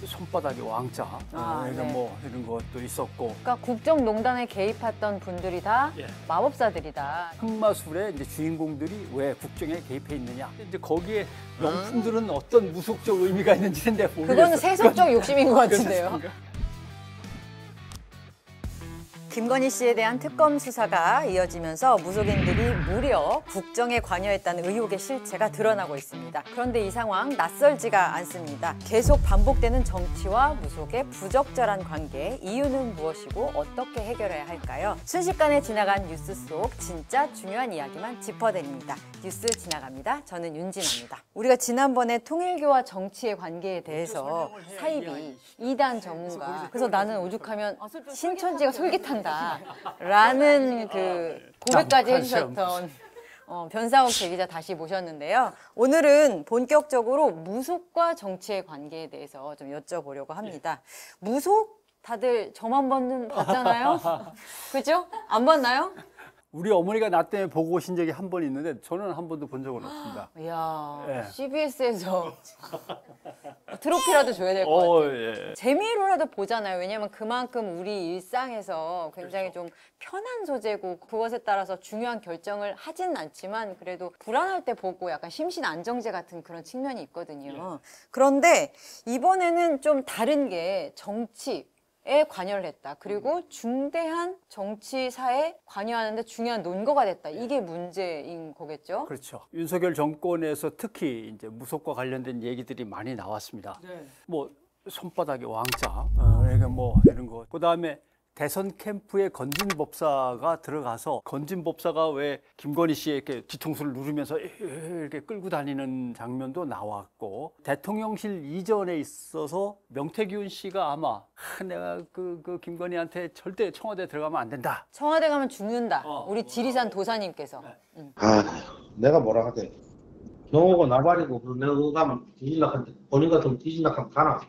손바닥에 왕자, 네. 뭐 이런 것도 있었고. 그러니까 국정농단에 개입했던 분들이 다 예. 마법사들이다. 흑마술의 이제 주인공들이 왜 국정에 개입해 있느냐. 이제 거기에 명품들은 어떤 무속적 의미가 있는지는 내가 모르겠어. 그거는 세속적 욕심인 것 같은데요. 그렇습니까? 김건희 씨에 대한 특검 수사가 이어지면서 무속인들이 무려 국정에 관여했다는 의혹의 실체가 드러나고 있습니다. 그런데 이 상황 낯설지가 않습니다. 계속 반복되는 정치와 무속의 부적절한 관계, 이유는 무엇이고 어떻게 해결해야 할까요? 순식간에 지나간 뉴스 속 진짜 중요한 이야기만 짚어드립니다. 뉴스 지나갑니다. 저는 윤진아입니다. 우리가 지난번에 통일교와 정치의 관계에 대해서 사이비, 이단 전문가, 그래서 나는 오죽하면 신천지가 솔깃한다 라는 그 고백까지 해주셨던 변상욱 대기자 다시 모셨는데요. 오늘은 본격적으로 무속과 정치의 관계에 대해서 좀 여쭤보려고 합니다. 무속? 다들 저만 봤잖아요? 그죠? 안 봤나요? 우리 어머니가 나 때문에 보고 오신 적이 한 번 있는데 저는 한 번도 본 적은 없습니다. 이야, 예. CBS에서 트로피라도 줘야 될 것 같아요. 예. 재미로라도 보잖아요. 왜냐하면 그만큼 우리 일상에서 굉장히 좀 편한 소재고 그것에 따라서 중요한 결정을 하진 않지만 그래도 불안할 때 보고 약간 심신 안정제 같은 그런 측면이 있거든요. 그런데 이번에는 좀 다른 게 정치에 관여를 했다. 그리고 중대한 정치사에 관여하는데 중요한 논거가 됐다. 이게 문제인 거겠죠? 그렇죠. 윤석열 정권에서 특히 이제 무속과 관련된 얘기들이 많이 나왔습니다. 뭐 손바닥에 왕자, 뭐 이런 거. 그다음에 대선 캠프에 건진법사가 들어가서 건진법사가 왜 김건희 씨의 이렇게 뒤통수를 누르면서 이렇게 끌고 다니는 장면도 나왔고, 대통령실 이전에 있어서 명태균 씨가 아마 내가 그 김건희한테 절대 청와대 들어가면 안 된다. 청와대 가면 죽는다. 우리 지리산 도사님께서. 내가 뭐라 하대. 경호고 나발이고 내가 그거 가면 뒤질락한테 본인 같으면 뒤질락하면 가나.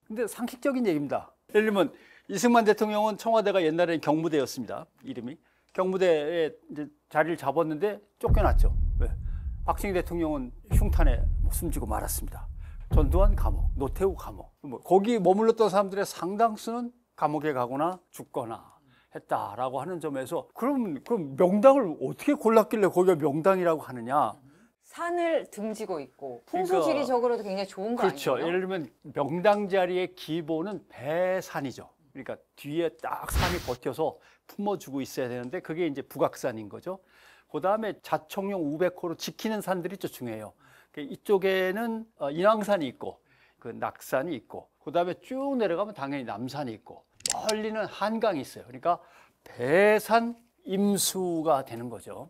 근데 상식적인 얘기입니다. 예를 들면 이승만 대통령은 청와대가 옛날에는 경무대였습니다. 이름이. 경무대에 이제 자리를 잡았는데 쫓겨났죠. 왜? 박정희 대통령은 흉탄에 숨지고 말았습니다. 전두환 감옥, 노태우 감옥. 뭐 거기 머물렀던 사람들의 상당수는 감옥에 가거나 죽거나 했다라고 하는 점에서 그럼 명당을 어떻게 골랐길래 거기가 명당이라고 하느냐. 산을 등지고 있고 풍수지리적으로도 굉장히 좋은 거 그렇죠. 아니에요? 예를 들면 명당 자리의 기본은 배산이죠. 그러니까 뒤에 딱 산이 버텨서 품어주고 있어야 되는데 그게 이제 북악산인 거죠. 그다음에 자청용 우백호로 지키는 산들이 좀 중요해요. 이쪽에는 인왕산이 있고 그 낙산이 있고 그다음에 쭉 내려가면 당연히 남산이 있고 멀리는 한강이 있어요. 그러니까 배산 임수가 되는 거죠.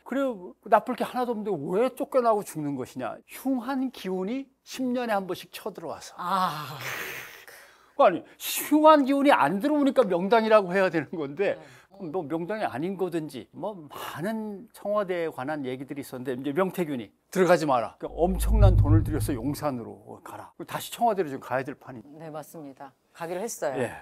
그리고 나쁠 게 하나도 없는데 왜 쫓겨나고 죽는 것이냐. 흉한 기운이 10년에 한 번씩 쳐들어와서. 아니 흉한 기운이 안 들어오니까 명당이라고 해야 되는 건데 뭐 명당이 아닌 거든지 뭐 많은 청와대에 관한 얘기들이 있었는데 이제 명태균이 들어가지 마라. 그러니까 엄청난 돈을 들여서 용산으로 가라. 다시 청와대로 좀 가야 될 판이. 네, 맞습니다. 가기로 했어요. 예.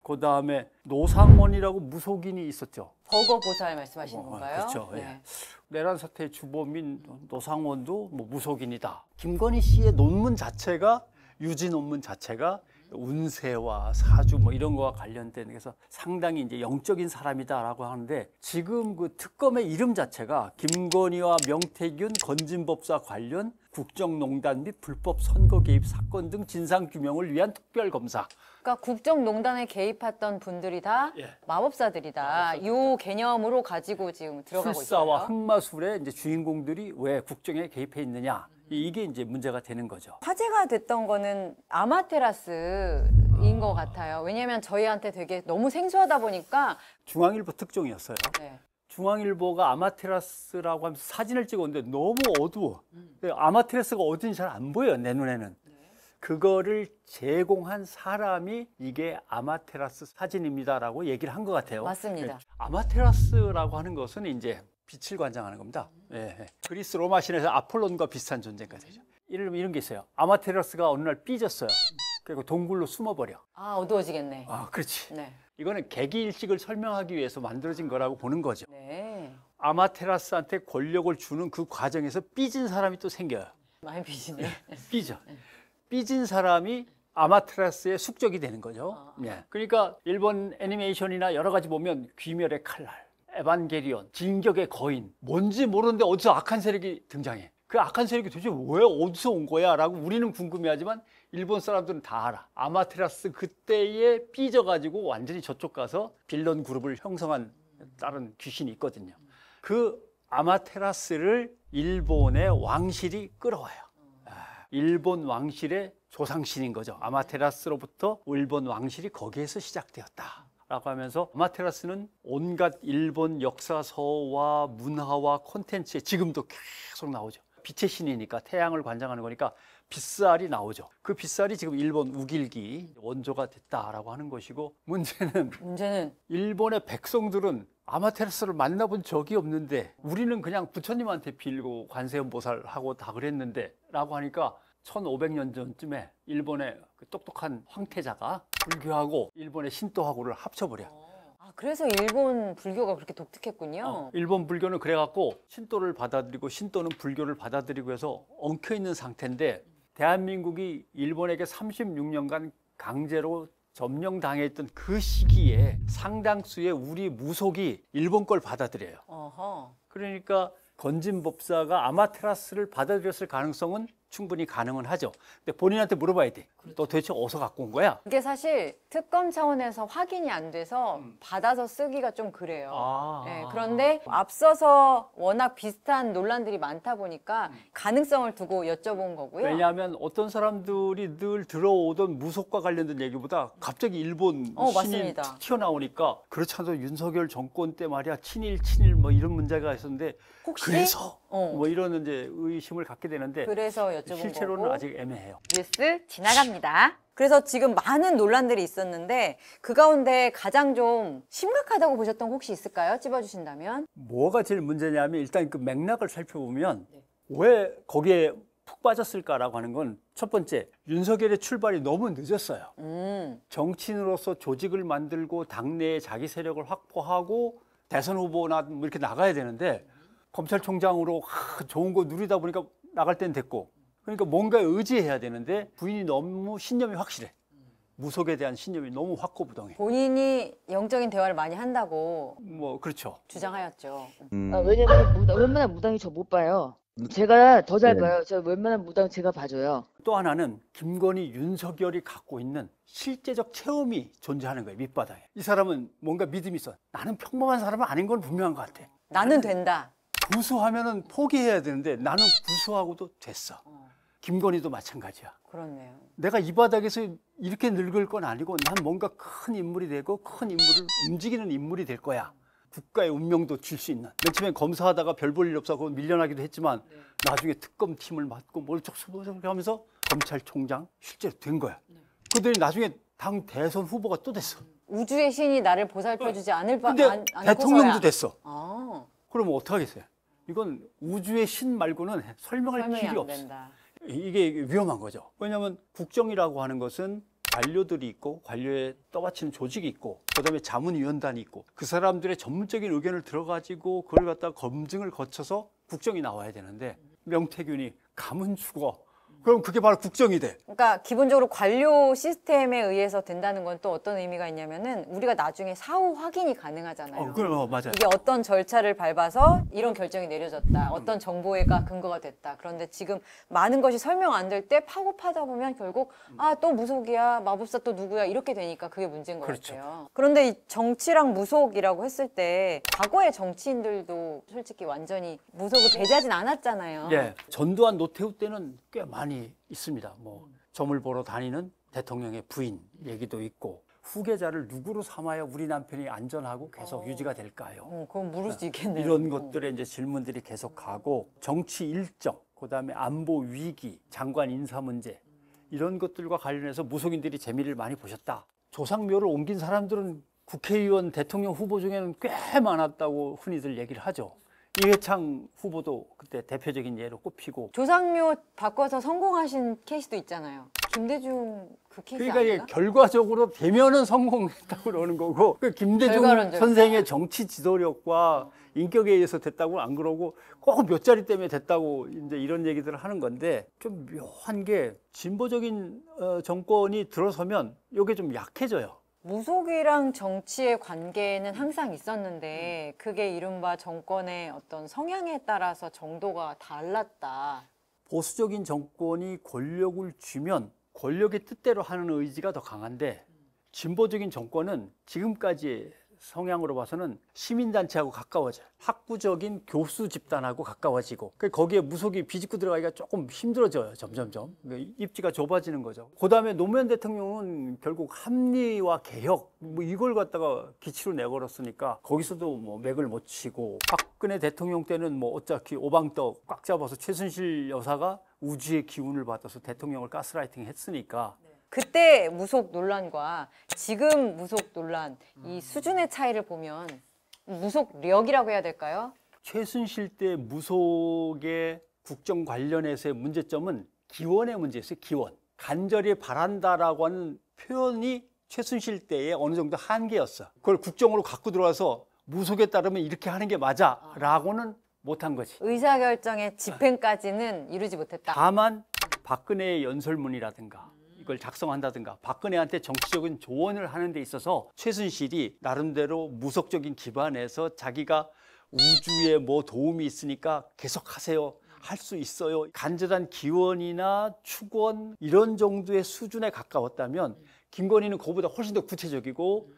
그다음에 노상원이라고 무속인이 있었죠. 버거보살 말씀하시는 건가요? 그렇죠. 네. 예. 내란 사태의 주범인 노상원도 뭐 무속인이다. 김건희 씨의 논문 자체가 유지 논문 자체가 운세와 사주 뭐 이런 거와 관련된, 그래서 상당히 이제 영적인 사람이다라고 하는데 지금 그 특검의 이름 자체가 김건희와 명태균 건진법사 관련 국정농단 및 불법 선거 개입 사건 등 진상 규명을 위한 특별검사. 그러니까 국정농단에 개입했던 분들이 다 마법사들이다. 이 개념으로 가지고 지금 들어가고 있어요. 술사와 흑마술의 이제 주인공들이 왜 국정에 개입해 있느냐. 이게 이제 문제가 되는 거죠. 화제가 됐던 거는 아마테라스인 것 같아요. 왜냐하면 저희한테 되게 너무 생소하다 보니까. 중앙일보 특종이었어요. 네. 중앙일보가 아마테라스라고 하면서 사진을 찍었는데 너무 어두워. 아마테라스가 어딘지 잘 안 보여요, 내 눈에는. 그거를 제공한 사람이 이게 아마테라스 사진입니다라고 얘기를 한 것 같아요. 맞습니다. 아마테라스라고 하는 것은 이제 빛을 관장하는 겁니다. 예. 그리스 로마 신에서 아폴론과 비슷한 존재가 되죠. 예를 들면 이런 게 있어요. 아마테라스가 어느 날 삐졌어요. 그리고 동굴로 숨어버려. 어두워지겠네. 그렇지. 네. 이거는 개기일식을 설명하기 위해서 만들어진 거라고 보는 거죠. 네. 아마테라스한테 권력을 주는 그 과정에서 삐진 사람이 또 생겨요. 많이 삐지네. 삐져. 삐진 사람이 아마테라스의 숙적이 되는 거죠. 예. 그러니까 일본 애니메이션이나 여러 가지 보면 귀멸의 칼날, 에반게리온, 진격의 거인, 뭔지 모르는데 어디서 악한 세력이 등장해. 그 악한 세력이 도대체 왜 어디서 온 거야? 라고 우리는 궁금해하지만 일본 사람들은 다 알아. 아마테라스 그때에 삐져가지고 완전히 저쪽 가서 빌런 그룹을 형성한 다른 귀신이 있거든요. 그 아마테라스를 일본의 왕실이 끌어와요. 일본 왕실의 조상신인 거죠. 아마테라스로부터 일본 왕실이 거기에서 시작되었다 라고 하면서 아마테라스는 온갖 일본 역사서와 문화와 콘텐츠에 지금도 계속 나오죠. 빛의 신이니까 태양을 관장하는 거니까 빗살이 나오죠. 그 빗살이 지금 일본 우길기 원조가 됐다라고 하는 것이고, 문제는 일본의 백성들은 아마테라스를 만나본 적이 없는데 우리는 그냥 부처님한테 빌고 관세음보살하고 다 그랬는데 라고 하니까 1500년 전쯤에 일본의 그 똑똑한 황태자가 불교하고 일본의 신도하고를 합쳐버려. 그래서 일본 불교가 그렇게 독특했군요. 일본 불교는 그래갖고 신도를 받아들이고 신도는 불교를 받아들이고 해서 엉켜있는 상태인데, 대한민국이 일본에게 36년간 강제로 점령당했던 그 시기에 상당수의 우리 무속이 일본 걸 받아들여요. 그러니까 건진법사가 아마테라스를 받아들였을 가능성은 충분히 가능은 하죠. 근데 본인한테 물어봐야 돼. 너 도대체 어디서 갖고 온 거야? 이게 사실 특검 차원에서 확인이 안 돼서 받아서 쓰기가 좀 그래요. 네, 그런데 앞서서 워낙 비슷한 논란들이 많다 보니까 가능성을 두고 여쭤본 거고요. 왜냐하면 어떤 사람들이 늘 들어오던 무속과 관련된 얘기보다 갑자기 일본 신이 맞습니다. 툭 튀어나오니까, 그렇지 않아도 윤석열 정권 때 말이야 친일 뭐 이런 문제가 있었는데 혹시? 그래서 뭐 이런 이제 의심을 갖게 되는데, 그래서 여쭤본 실제로는 거고. 아직 애매해요. 뉴스 지나갑니다. 그래서 지금 많은 논란들이 있었는데 그 가운데 가장 좀 심각하다고 보셨던 거 혹시 있을까요? 찝어주신다면. 뭐가 제일 문제냐면, 일단 그 맥락을 살펴보면 왜 거기에 푹 빠졌을까라고 하는 건, 첫 번째, 윤석열의 출발이 너무 늦었어요. 정치인으로서 조직을 만들고 당내에 자기 세력을 확보하고 대선 후보나 뭐 이렇게 나가야 되는데, 검찰총장으로 좋은 거 누리다 보니까 나갈 땐 됐고, 그러니까 뭔가 의지해야 되는데 부인이 너무 신념이 확실해. 무속에 대한 신념이 너무 확고부동해. 본인이 영적인 대화를 많이 한다고 뭐 그렇죠. 주장하였죠. 왜냐면 웬만한 무당이 저 못 봐요. 제가 더 잘 네. 봐요. 저 웬만한 무당 제가 봐줘요. 또 하나는 김건희, 윤석열이 갖고 있는 실제적 체험이 존재하는 거예요, 밑바닥에. 이 사람은 뭔가 믿음이 있어. 나는 평범한 사람은 아닌 건 분명한 것 같아. 나는 된다. 구수하면은 포기해야 되는데 나는 구수하고도 됐어. 김건희도 마찬가지야. 그렇네요. 내가 이 바닥에서 이렇게 늙을 건 아니고 난 뭔가 큰 인물이 되고 큰 인물을 움직이는 인물이 될 거야. 국가의 운명도 줄 수 있는. 맨 처음에 검사하다가 별 볼 일 없어서 밀려나기도 했지만 나중에 특검팀을 맡고 멀쩍멀쩍 하면서 검찰총장 실제로 된 거야. 그들이 나중에 당 대선 후보가 또 됐어. 우주의 신이 나를 보살펴주지 않을 바 근데 대통령도 됐어. 그러면 어떡하겠어요? 이건 우주의 신 말고는 설명할 설명이 길이 안 없어. 된다. 이게 위험한 거죠. 왜냐하면 국정이라고 하는 것은 관료들이 있고 관료에 떠받치는 조직이 있고 그다음에 자문위원단이 있고 그 사람들의 전문적인 의견을 들어가지고 그걸 갖다가 검증을 거쳐서 국정이 나와야 되는데, 명태균이 가면 죽어. 그럼 그게 바로 국정이 돼. 그러니까 기본적으로 관료 시스템에 의해서 된다는 건 또 어떤 의미가 있냐면은 우리가 나중에 사후 확인이 가능하잖아요. 맞아요. 이게 어떤 절차를 밟아서 이런 결정이 내려졌다. 어떤 정보가 근거가 됐다. 그런데 지금 많은 것이 설명 안 될 때 파고 파다 보면 결국 또 무속이야, 마법사 또 누구야 이렇게 되니까 그게 문제인 것 그렇죠. 같아요. 그런데 이 정치랑 무속이라고 했을 때 과거의 정치인들도 솔직히 완전히 무속을 배제하진 않았잖아요. 예, 전두환, 노태우 때는 꽤 많이 있습니다. 뭐 점을 보러 다니는 대통령의 부인 얘기도 있고, 후계자를 누구로 삼아야 우리 남편이 안전하고 계속 유지가 될까요? 그건 물을 수 있겠네요. 이런 것들의 이제 질문들이 계속 가고, 정치 일정, 그다음에 안보 위기, 장관 인사 문제, 이런 것들과 관련해서 무속인들이 재미를 많이 보셨다. 조상묘를 옮긴 사람들은 국회의원, 대통령 후보 중에는 꽤 많았다고 흔히들 얘기를 하죠. 이회창 후보도 그때 대표적인 예로 꼽히고. 조상묘 바꿔서 성공하신 케이스도 있잖아요. 김대중 그 케이스 그러니까 이게 아닌가? 결과적으로 되면은 성공했다고 그러는 거고 그 김대중 결과론적이다. 선생의 정치 지도력과 인격에 의해서 됐다고 안 그러고 꼭 몇 자리 때문에 됐다고 이제 이런 얘기들을 하는 건데 좀 묘한 게 진보적인 정권이 들어서면 이게 좀 약해져요. 무속이랑 정치의 관계는 항상 있었는데 그게 이른바 정권의 어떤 성향에 따라서 정도가 달랐다. 보수적인 정권이 권력을 쥐면 권력의 뜻대로 하는 의지가 더 강한데 진보적인 정권은 지금까지의 성향으로 봐서는 시민단체하고 가까워져요. 학구적인 교수 집단하고 가까워지고 거기에 무속이 비집고 들어가기가 조금 힘들어져요. 점점점. 입지가 좁아지는 거죠. 그다음에 노무현 대통령은 결국 합리와 개혁 뭐 이걸 갖다가 기치로 내걸었으니까 거기서도 뭐 맥을 못 치고 박근혜 대통령 때는 뭐 어차피 오방떡 꽉 잡아서 최순실 여사가 우주의 기운을 받아서 대통령을 가스라이팅 했으니까 그때 무속 논란과 지금 무속 논란 이 수준의 차이를 보면 무속력이라고 해야 될까요? 최순실 때 무속의 국정 관련해서의 문제점은 기원의 문제였어요. 기원. 간절히 바란다라고 하는 표현이 최순실 때의 어느 정도 한계였어. 그걸 국정으로 갖고 들어와서 무속에 따르면 이렇게 하는 게 맞아라고는 못한 거지. 의사결정의 집행까지는 이루지 못했다. 다만 박근혜의 연설문이라든가 이걸 작성한다든가 박근혜한테 정치적인 조언을 하는 데 있어서 최순실이 나름대로 무속적인 기반에서 자기가 우주에 뭐 도움이 있으니까 계속하세요. 할 수 있어요. 간절한 기원이나 축원 이런 정도의 수준에 가까웠다면 김건희는 그보다 훨씬 더 구체적이고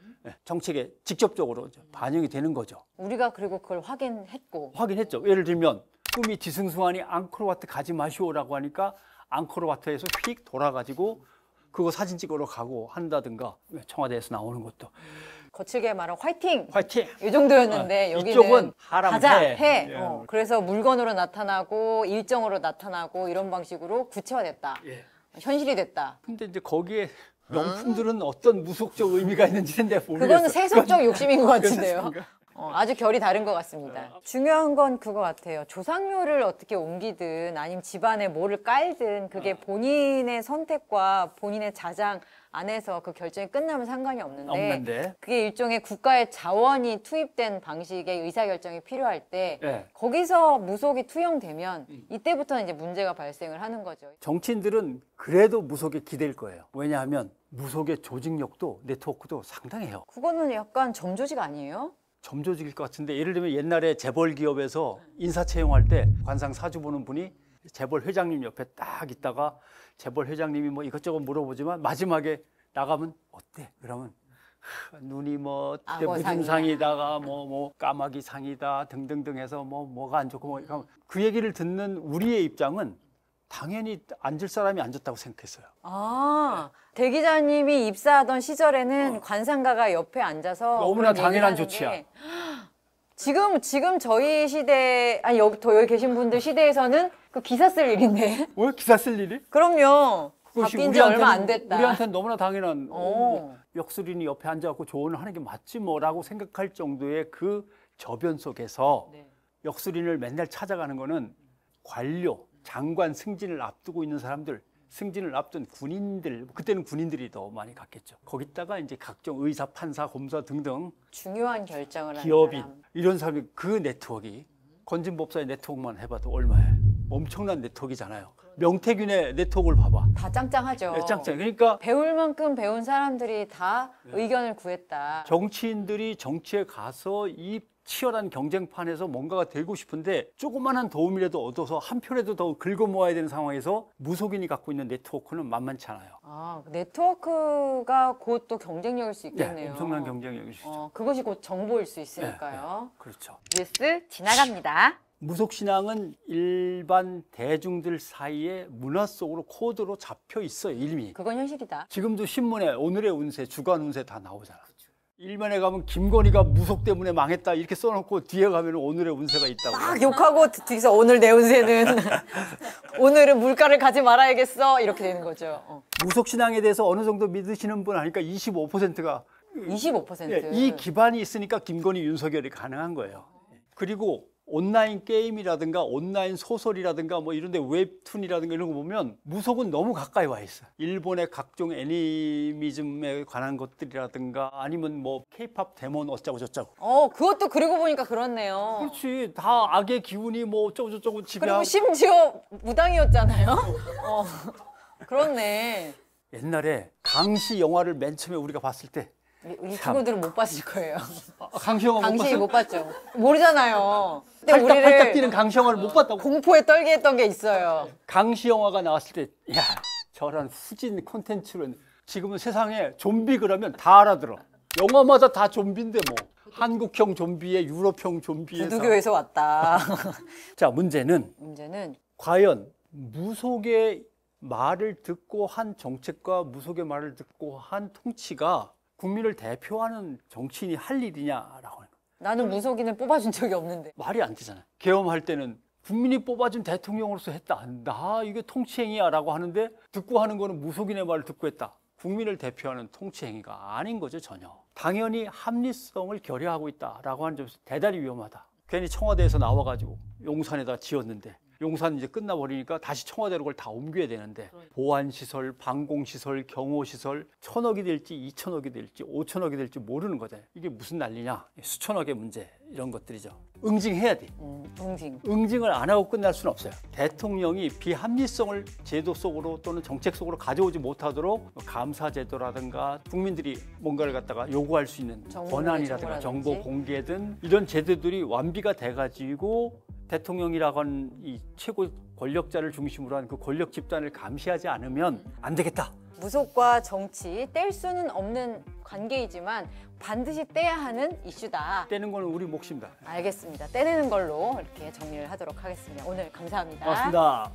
정책에 직접적으로 반영이 되는 거죠. 우리가 그리고 그걸 확인했고 확인했죠. 예를 들면 꿈이 지승수환이 앙코르와트 가지 마시오라고 하니까 앙코르와트에서 휙 돌아가지고 그거 사진 찍으러 가고 한다든가 청와대에서 나오는 것도 거칠게 말하면 화이팅! 화이팅! 이 정도였는데 여기는 이쪽은 하라면 가자! 해. 해! 예. 그래서 물건으로 나타나고 일정으로 나타나고 이런 방식으로 구체화됐다. 예. 현실이 됐다. 근데 이제 거기에 명품들은 어떤 무속적 의미가 있는지는 내가 모르겠어요. 그거는 세속적 욕심인 것 같은데요. 그렇습니까? 아주 결이 다른 것 같습니다. 중요한 건 그거 같아요. 조상묘를 어떻게 옮기든 아니면 집안에 뭐를 깔든 그게 본인의 선택과 본인의 자장 안에서 그 결정이 끝나면 상관이 없는데 그게 일종의 국가의 자원이 투입된 방식의 의사결정이 필요할 때 예. 거기서 무속이 투영되면 이때부터는 이제 문제가 발생을 하는 거죠. 정치인들은 그래도 무속에 기댈 거예요. 왜냐하면 무속의 조직력도 네트워크도 상당해요. 그거는 약간 점조직 아니에요? 점조직일 것 같은데 예를 들면 옛날에 재벌 기업에서 인사 채용할 때 관상 사주 보는 분이 재벌 회장님 옆에 딱 있다가 재벌 회장님이 뭐 이것저것 물어보지만 마지막에 나가면 어때? 그러면 눈이 뭐 무슨 상이다가 뭐 까마귀 상이다 등등등 해서 뭐가 안 좋고 그 얘기를 듣는 우리의 입장은 당연히 앉을 사람이 앉았다고 생각했어요. 대 기자님이 입사하던 시절에는 관상가가 옆에 앉아서 너무나 당연한 조치야. 지금 저희 시대 아니 여기 계신 분들 시대에서는 그 기사 쓸 일인데. 왜 기사 쓸 일이? 그럼요. 바뀐 지 얼마 안 됐다. 우리한테는 너무나 당연한 역술인이 옆에 앉아갖고 조언을 하는 게 맞지 뭐라고 생각할 정도의 그 저변 속에서 역술인을 맨날 찾아가는 거는 관료, 장관 승진을 앞두고 있는 사람들, 승진을 앞둔 군인들, 그때는 군인들이 더 많이 갔겠죠. 거기다가 이제 각종 의사, 판사, 검사 등등 중요한 결정을 하는 기업인 사람. 이런 사람이 그 네트워크가 건진법사의 네트워크만 해봐도 얼마예요? 엄청난 네트워크잖아요. 명태균의 네트워크를 봐봐. 다 짱짱하죠. 네, 짱짱. 그러니까 배울 만큼 배운 사람들이 다 의견을 구했다. 정치인들이 정치에 가서 이 치열한 경쟁판에서 뭔가가 되고 싶은데 조그마한 도움이라도 얻어서 한 표라도 더 긁어 모아야 되는 상황에서 무속인이 갖고 있는 네트워크는 만만치 않아요. 네트워크가 곧 또 경쟁력일 수 있겠네요. 네, 엄청난 경쟁력일 수 있죠. 그것이 곧 정보일 수 있으니까요. 그렇죠. 뉴스 지나갑니다. 무속신앙은 일반 대중들 사이에 문화 속으로 코드로 잡혀 있어요, 이미. 그건 현실이다. 지금도 신문에 오늘의 운세, 주간 운세 다 나오잖아. 일면에 가면 김건희가 무속 때문에 망했다 이렇게 써놓고 뒤에 가면 오늘의 운세가 있다고. 막 욕하고 뒤에서 오늘 내 운세는 오늘은 물가를 가지 말아야겠어 이렇게 되는 거죠. 무속신앙에 대해서 어느 정도 믿으시는 분 하니까 25%가 25%. 이 기반이 있으니까 김건희, 윤석열이 가능한 거예요. 그리고 온라인 게임이라든가 온라인 소설이라든가 뭐 이런 데 웹툰이라든가 이런 거 보면 무속은 너무 가까이 와 있어요. 일본의 각종 애니미즘에 관한 것들이라든가 아니면 뭐 케이팝 데몬 어쩌고 저쩌고. 그것도 그리고 보니까 그렇네요. 그렇지. 다 악의 기운이 뭐 어쩌고 저쩌고 그리고 지배하고. 심지어 무당이었잖아요. 그렇네. 옛날에 강시 영화를 맨 처음에 우리가 봤을 때 이 친구들은 못 봤을 거예요. 강시 영화 못 당시 봤어요? 못 봤죠. 모르잖아요. 근데 팔딱팔딱 뛰는 강시 영화를 못 봤다고. 공포에 떨게 했던 게 있어요. 강시 영화가 나왔을 때, 야, 저런 후진 콘텐츠는 지금은 세상에 좀비 그러면 다 알아들어. 영화마다 다 좀비인데 뭐. 한국형 좀비에 유럽형 좀비에. 부두교에서 왔다. 자, 문제는 과연 무속의 말을 듣고 한 정책과 무속의 말을 듣고 한 통치가 국민을 대표하는 정치인이 할 일이냐라고 하는 거예요. 나는 무속인을 뽑아준 적이 없는데. 말이 안 되잖아요. 계엄할 때는 국민이 뽑아준 대통령으로서 했다. 나 이게 통치행위야 라고 하는데 듣고 하는 거는 무속인의 말을 듣고 했다. 국민을 대표하는 통치행위가 아닌 거죠, 전혀. 당연히 합리성을 결여하고 있다라고 하는 점에서 대단히 위험하다. 괜히 청와대에서 나와가지고 용산에다 지었는데 용산 이제 끝나버리니까 다시 청와대로 그걸 다 옮겨야 되는데 보안시설, 방공시설, 경호시설 1,000억이 될지 2,000억이 될지 5,000억이 될지 모르는 거잖아요. 이게 무슨 난리냐. 수천억의 문제 이런 것들이죠. 응징해야 돼. 응징을 안 하고 끝날 수는 없어요. 대통령이 비합리성을 제도 속으로 또는 정책 속으로 가져오지 못하도록 감사제도라든가 국민들이 뭔가를 갖다가 요구할 수 있는 권한이라든가 정보 공개든 이런 제도들이 완비가 돼가지고 대통령이라고 하는 이 최고 권력자를 중심으로 한 그 권력 집단을 감시하지 않으면 안 되겠다. 무속과 정치 뗄 수는 없는 관계이지만 반드시 떼야 하는 이슈다. 떼는 건 우리 몫입니다. 알겠습니다. 떼내는 걸로 이렇게 정리를 하도록 하겠습니다. 오늘 감사합니다. 고맙습니다.